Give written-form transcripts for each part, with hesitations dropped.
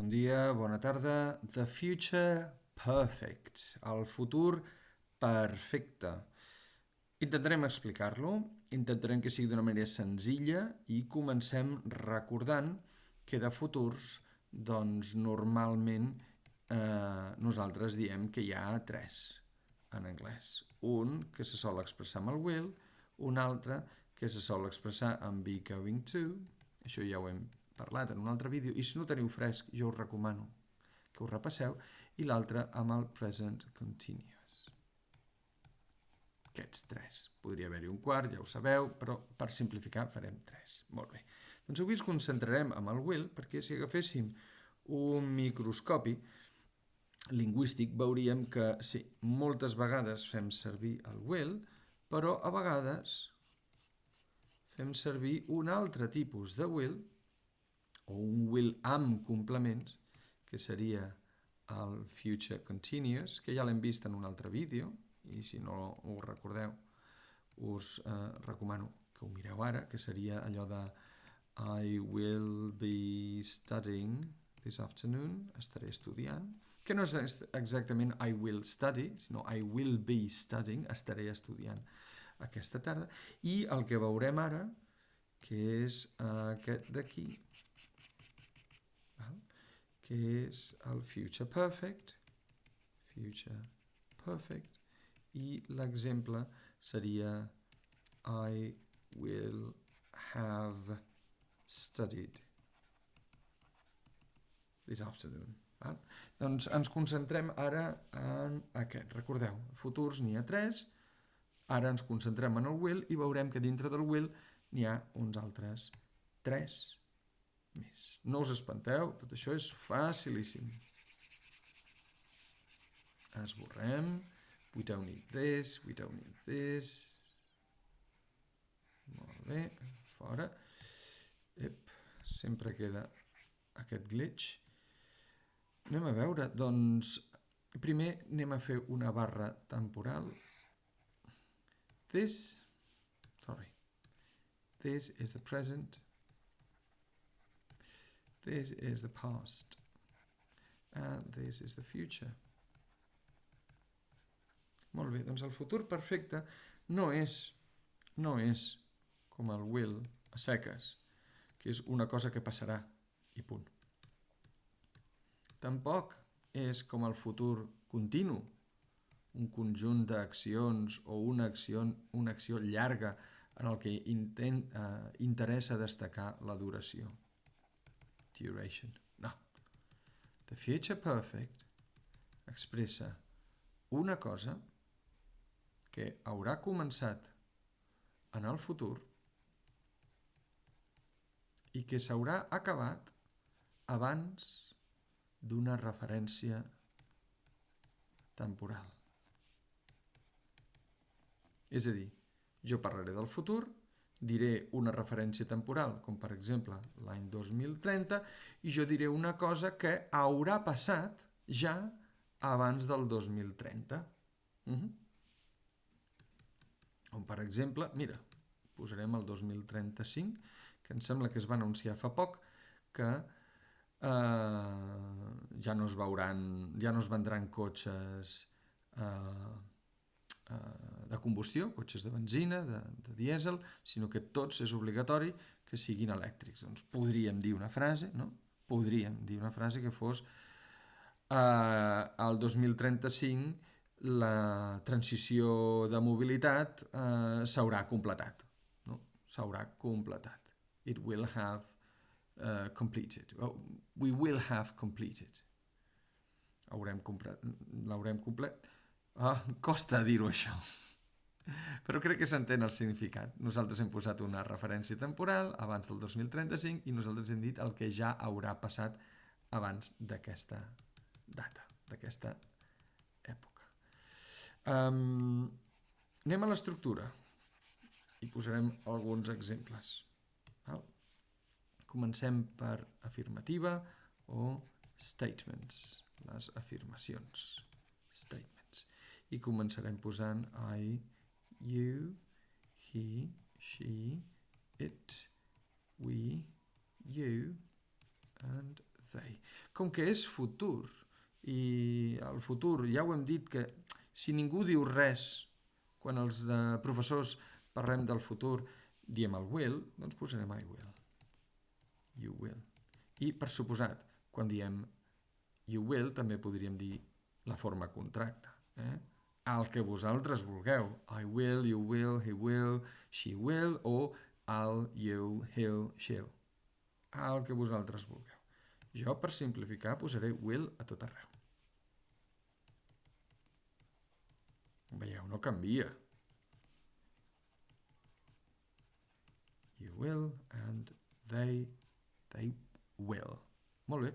Bon dia, bona tarda. The future perfect. El futur perfecte. Intentarem explicar-lo, intentarem que sigui d'una manera senzilla i comencem recordant que de futurs, doncs normalment nosaltres diem que hi ha tres en anglès. Un que se sol expressar amb el will, un altre que se sol expressar amb be going to, això ja ho hem parlat en un altre vídeo, i si no teniu fresc jo us recomano que ho repasseu, i l'altre amb el present continuous. Aquests tres. Podria haver-hi un quart, ja ho sabeu, però per simplificar farem tres. Molt bé. Doncs avui ens concentrarem amb el will, perquè si agaféssim un microscopi lingüístic veuríem que sí, moltes vegades fem servir el will, però a vegades fem servir un altre tipus de will, o un will amb complements, que seria el future continuous, que ja l'hem vist en un altre vídeo, i si no ho recordeu, us recomano que ho mireu ara, que seria allò de I will be studying this afternoon, estaré estudiant, que no és exactament I will study, sinó I will be studying, estaré estudiant aquesta tarda, i el que veurem ara, que és aquest d'aquí, que és el future perfect, i l'exemple seria I will have studied this afternoon. Doncs ens concentrem ara en aquest. Recordeu, futurs n'hi ha tres, ara ens concentrem en el will i veurem que dintre del will n'hi ha uns altres tres més. No us espanteu, tot això és facilíssim. Esborrem. We don't need this, we don't need this. Molt bé, fora. Sempre queda aquest glitch. Anem a veure, doncs, primer anem a fer una barra temporal. This is the present. This is the past, and this is the future. Molt bé, doncs el futur perfecte no és com el will a seques, que és una cosa que passarà i punt. Tampoc és com el futur continu, un conjunt d'accions o una acció llarga en el que interessa destacar la duració. Duration. No. The future perfect expressa una cosa que haurà començat en el futur i que s'haurà acabat abans d'una referència temporal. És a dir, jo parlaré del futur, diré una referència temporal, com per exemple l'any 2030, i jo diré una cosa que haurà passat ja abans del 2030. Com per exemple, mira, posarem el 2035, que em sembla que es va anunciar fa poc, que ja no es vendran cotxes de combustió, cotxes de benzina, de dièsel, sinó que tots és obligatori que siguin elèctrics. Doncs podríem dir una frase, no? Podríem dir una frase que fos al 2035 la transició de mobilitat s'haurà completat. No? S'haurà completat. It will have completed. We will have completed. L'haurem complet. Costa dir-ho això, però crec que s'entén el significat. Nosaltres hem posat una referència temporal abans del 2035 i nosaltres hem dit el que ja haurà passat abans d'aquesta data, d'aquesta època. Anem a l'estructura i posarem alguns exemples. Comencem per afirmativa o statements, les afirmacions. Statements. I començarem posant I, you, he, she, it, we, you, and they. Com que és futur, i el futur ja ho hem dit que si ningú diu res quan els professors parlem del futur diem el will, doncs posarem I will. You will. I per suposat, quan diem you will també podríem dir la forma contracte. El que vosaltres vulgueu. I will, you will, he will, she will o I'll, you'll, he'll, she'll. El que vosaltres vulgueu. Jo, per simplificar, posaré will a tot arreu. Veieu, no canvia. You will and they will. Molt bé.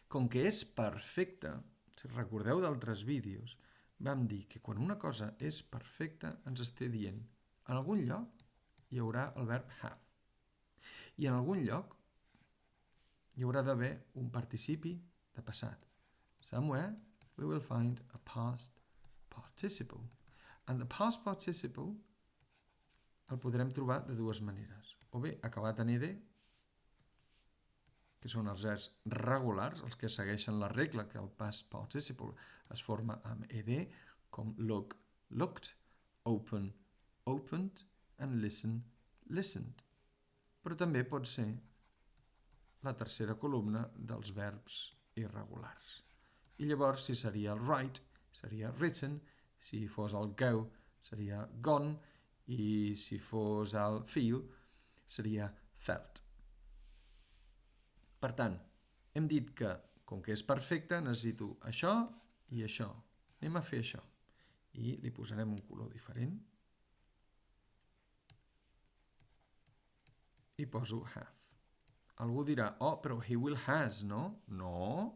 Com que és perfecte, si recordeu d'altres vídeos, vam dir que quan una cosa és perfecta ens està dient en algun lloc hi haurà el verb have. I en algun lloc hi haurà d'haver un participi de passat. Somewhere we will find a past participle. And the past participle el podrem trobar de dues maneres. O bé acabat en ed, que són els verbs regulars, els que segueixen la regla que el past participle es forma amb ed, com look, looked, open, opened, and listen, listened. Però també pot ser la tercera columna dels verbs irregulars. I llavors, si seria el write, seria written, si fos el go, seria gone, i si fos el feel, seria felt. Per tant, hem dit que, com que és perfecte, necessito això i això. Anem a fer això. I li posarem un color diferent. I poso have. Algú dirà, oh, però he will has, no? No.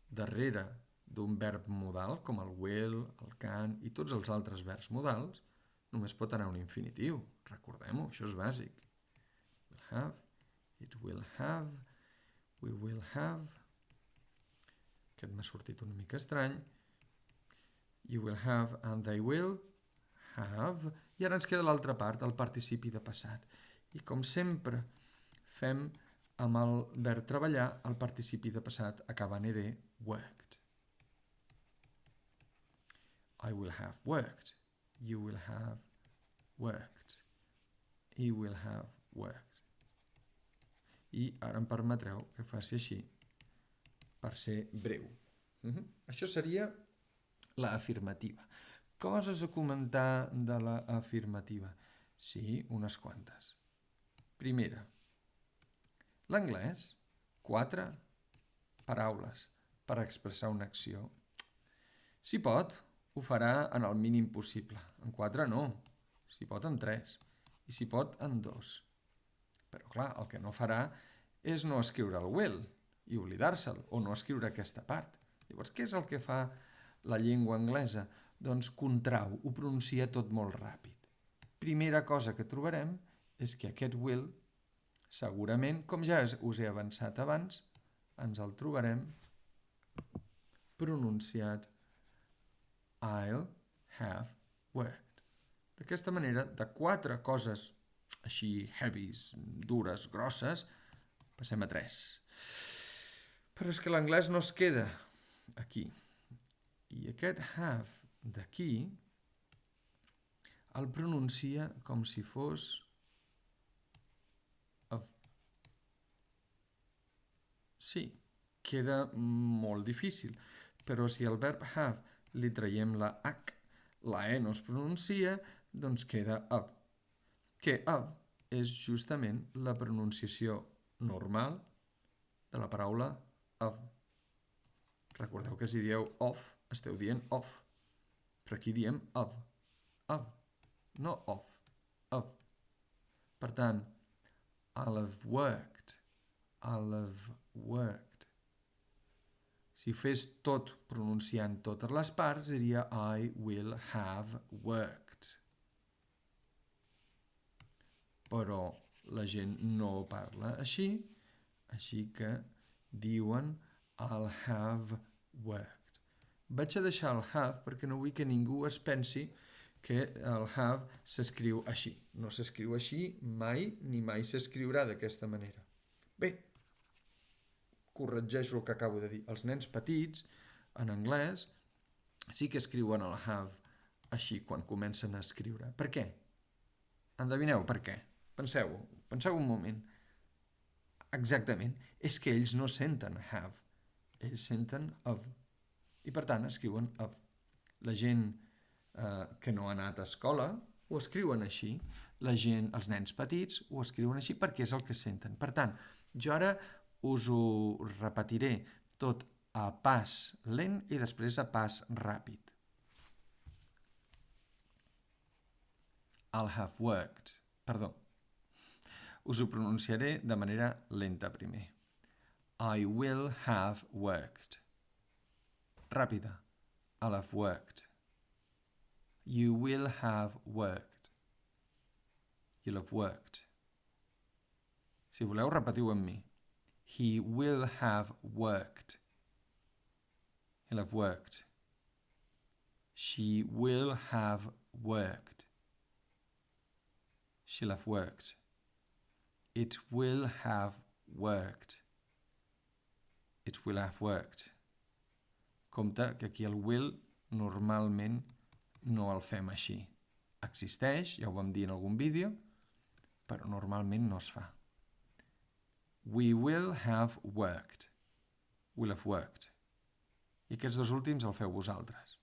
Darrere d'un verb modal, com el will, el can i tots els altres verbs modals, només pot anar un infinitiu. Recordem-ho, això és bàsic. Will have, it will have, we will have. Aquest m'ha sortit una mica estrany. You will have and they will have. I ara ens queda l'altra part, el participi de passat. I com sempre fem amb el verb treballar, el participi de passat acaba en ed, worked. I will have worked. You will have worked. He will have worked. I ara em permetreu que faci així per ser breu. Això seria l'afirmativa. Coses a comentar de l'afirmativa? Sí, unes quantes. Primera, l'anglès, 4 paraules per expressar una acció. Si pot, ho farà en el mínim possible. En 4 no, si pot en 3 i si pot en 2. Però clar, el que no farà és no escriure el will i oblidar-se'l o no escriure aquesta part. Llavors, què és el que fa la llengua anglesa? Doncs contrau, ho pronuncia tot molt ràpid. Primera cosa que trobarem és que aquest will, segurament, com ja us he avançat abans, ens el trobarem pronunciat I'll have worked. D'aquesta manera, de 4 coses així heavies, dures, grosses, passem a 3. Però és que l'anglès no es queda aquí. I aquest have d'aquí el pronuncia com si fos of. Sí, queda molt difícil, però si al verb have li traiem la H, la E no es pronuncia, doncs queda of. Que of és justament la pronunciació normal de la paraula of. Recordeu que si dieu of, esteu dient of, però aquí diem of, no of. Per tant, I'll have worked. Si fes tot pronunciant totes les parts, diria I will have worked. Però la gent no parla així que diuen I'll have worked. Vaig a deixar el have perquè no vull que ningú es pensi que el have s'escriu així. No s'escriu així mai, ni mai s'escriurà d'aquesta manera. Bé, corregeixo el que acabo de dir. Els nens petits, en anglès, sí que escriuen el have així quan comencen a escriure. Per què? Endevineu per què? Penseu un moment. Exactament. És que ells no senten have. Ells senten of. I per tant escriuen of. La gent que no ha anat a escola ho escriuen així. Els nens petits ho escriuen així perquè és el que senten. Per tant, jo ara us ho repetiré tot a pas lent i després a pas ràpid. I'll have worked. Perdó. Us ho pronunciaré de manera lenta primer. I will have worked. Ràpida. I'll have worked. You will have worked. You'll have worked. Si voleu, repetiu amb mi. He will have worked. He'll have worked. She will have worked. She'll have worked. It will have worked. It will have worked. Compte que aquí el will normalment no el fem així. Existeix, ja ho vam dir en algun vídeo, però normalment no es fa. We will have worked. Will have worked. I aquests dos últims el feu vosaltres.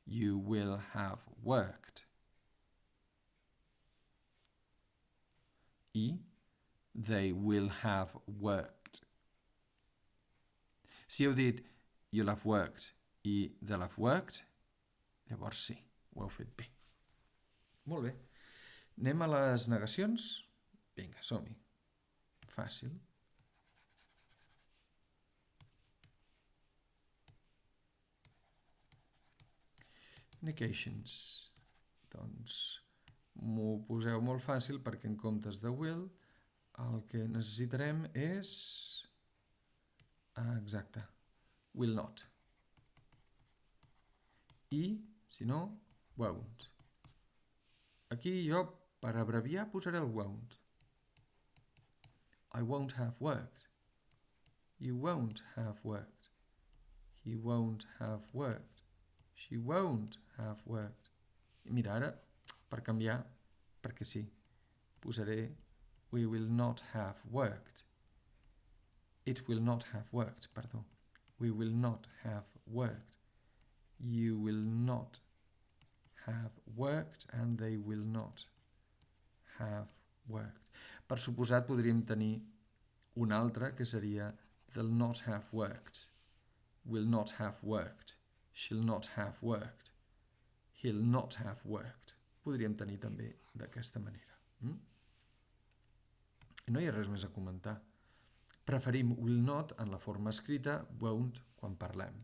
You will have worked. I they will have worked. Si heu dit you'll have worked i they'll have worked, llavors sí, ho heu fet bé. Molt bé. Anem a les negacions? Vinga, som-hi. Fàcil. Negations. Doncs m'ho poseu molt fàcil perquè en comptes de will el que necessitarem és... exacte. Will not. I, si no, won't. Aquí jo, per abreviar, posaré el won't. I won't have worked. You won't have worked. He won't have worked. She won't have worked. I mira, ara, per canviar, perquè sí, posaré we will not have worked. It will not have worked, perdó. We will not have worked. You will not have worked and they will not have worked. Per suposat podríem tenir un altre que seria they'll not have worked, will not have worked, she'll not have worked, he'll not have worked. Podríem tenir també d'aquesta manera. No hi ha res més a comentar. Preferim will not en la forma escrita, won't quan parlem.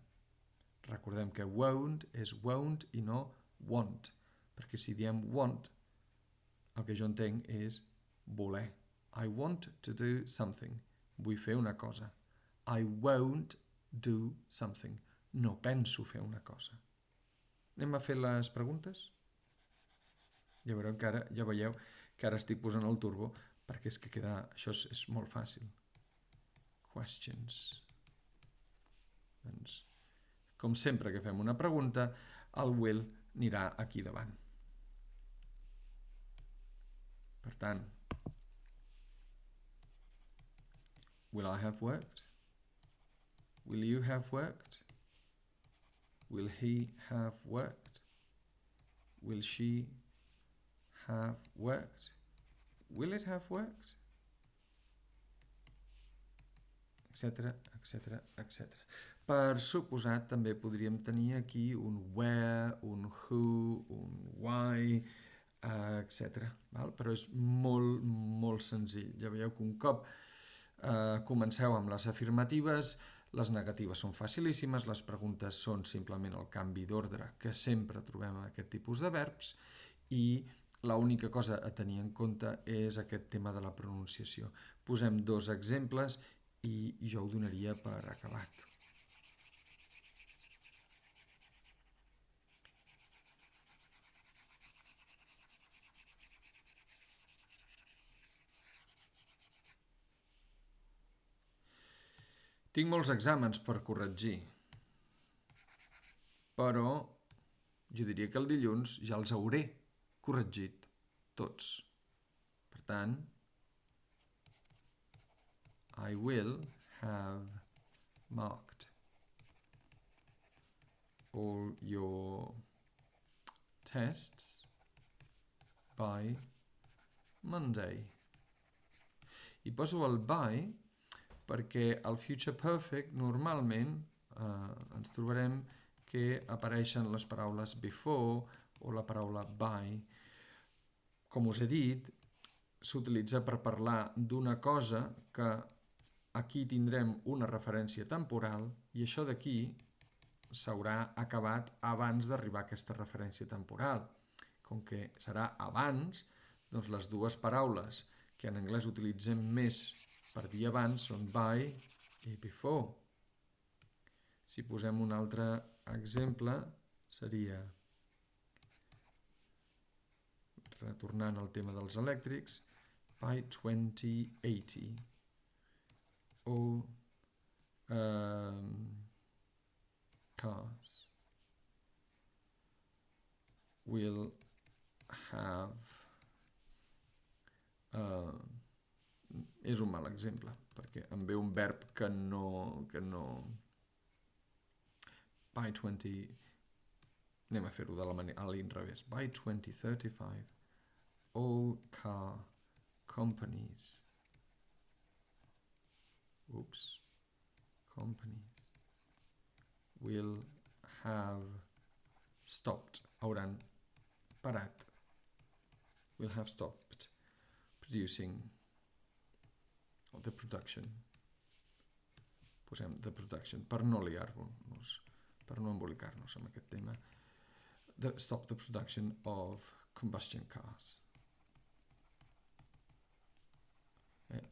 Recordem que won't és won't i no want, perquè si diem want, el que jo entenc és voler. I want to do something. Vull fer una cosa. I won't do something. No penso fer una cosa. Anem a fer les preguntes? Ja veieu que ara estic posant el turbo perquè és que això és molt fàcil. Questions. Doncs, com sempre que fem una pregunta, el will anirà aquí davant. Per tant, will I have worked? Will you have worked? Will he have worked? Will she have worked? Will it have worked? Etcètera, etcètera, etcètera. Per suposat, també podríem tenir aquí un where, un who, un why, etcètera. Però és molt, molt senzill. Ja veieu que un cop comenceu amb les afirmatives, les negatives són facilíssimes, les preguntes són simplement el canvi d'ordre que sempre trobem en aquest tipus de verbs i l'única cosa a tenir en compte és aquest tema de la pronunciació. Posem dos exemples i jo ho donaria per acabat. Tinc molts exàmens per corregir, però jo diria que el dilluns ja els hauré corregit tots. Per tant, I will have marked all your tests by Monday. I poso el by perquè al future perfect normalment ens trobarem que apareixen les paraules before o la paraula by. Com us he dit, s'utilitza per parlar d'una cosa que aquí tindrem una referència temporal i això d'aquí s'haurà acabat abans d'arribar a aquesta referència temporal. Com que serà abans, doncs les dues paraules que en anglès utilitzem més per dir abans són by i before. Si posem un altre exemple, seria, retornant al tema dels elèctrics, by 2080. All cars will have... és un mal exemple, perquè em ve un verb que no... By 20... Anem a fer-ho de la manera, a l'inrevés. By 2035, all car companies will have stopped, hauran parat, will have stopped producing the production. Posem the production per no liar-nos, per no embolicar-nos amb aquest tema. Stop the production of combustion cars.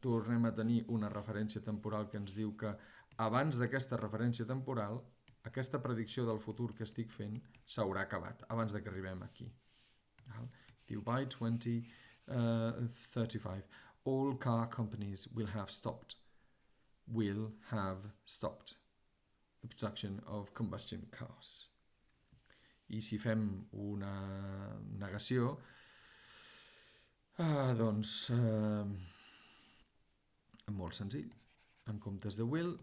Tornem a tenir una referència temporal que ens diu que abans d'aquesta referència temporal aquesta predicció del futur que estic fent s'haurà acabat, abans de que arribem aquí. Diu, by 2035, all car companies will have stopped the production of combustion cars. I si fem una negació, doncs, molt senzill. En comptes de will,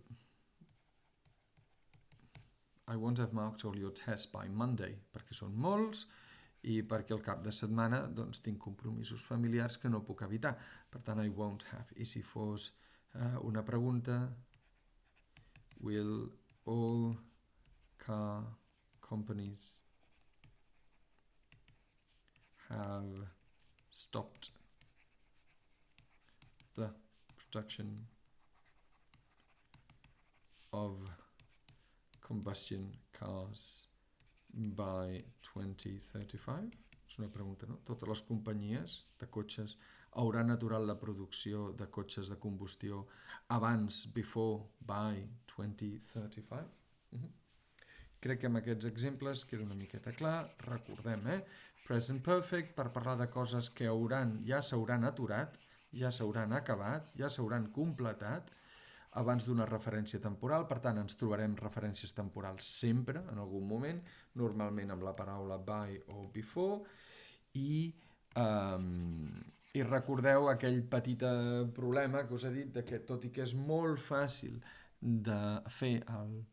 I won't have marked all your tests by Monday, perquè són molts i perquè al cap de setmana doncs, tinc compromisos familiars que no puc evitar. Per tant, I won't have. I si fos una pregunta, will all car companies have stopped the production of combustion cars by 2035? És una pregunta, no? Totes les companyies de cotxes hauran aturat la producció de cotxes de combustió abans, before, by 2035? Crec que amb aquests exemples queda una miqueta clar. Recordem, present perfect per parlar de coses que ja s'hauran aturat, ja s'hauran acabat, ja s'hauran completat abans d'una referència temporal. Per tant, ens trobarem referències temporals sempre, en algun moment, normalment amb la paraula by o before, i recordeu aquell petit problema que us he dit, que tot i que és molt fàcil de fer el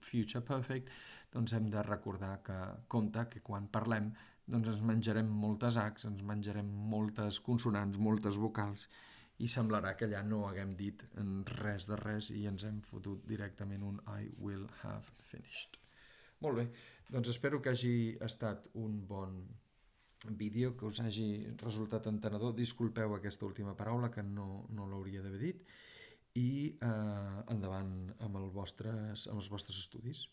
future perfect, doncs hem de recordar que compte que quan parlem doncs ens menjarem moltes H's, ens menjarem moltes consonants, moltes vocals, i semblarà que allà no haguem dit res de res i ens hem fotut directament un I will have finished. Molt bé, doncs espero que hagi estat un bon vídeo, que us hagi resultat entenedor. Disculpeu aquesta última paraula que no l'hauria d'haver dit, i endavant amb els vostres estudis.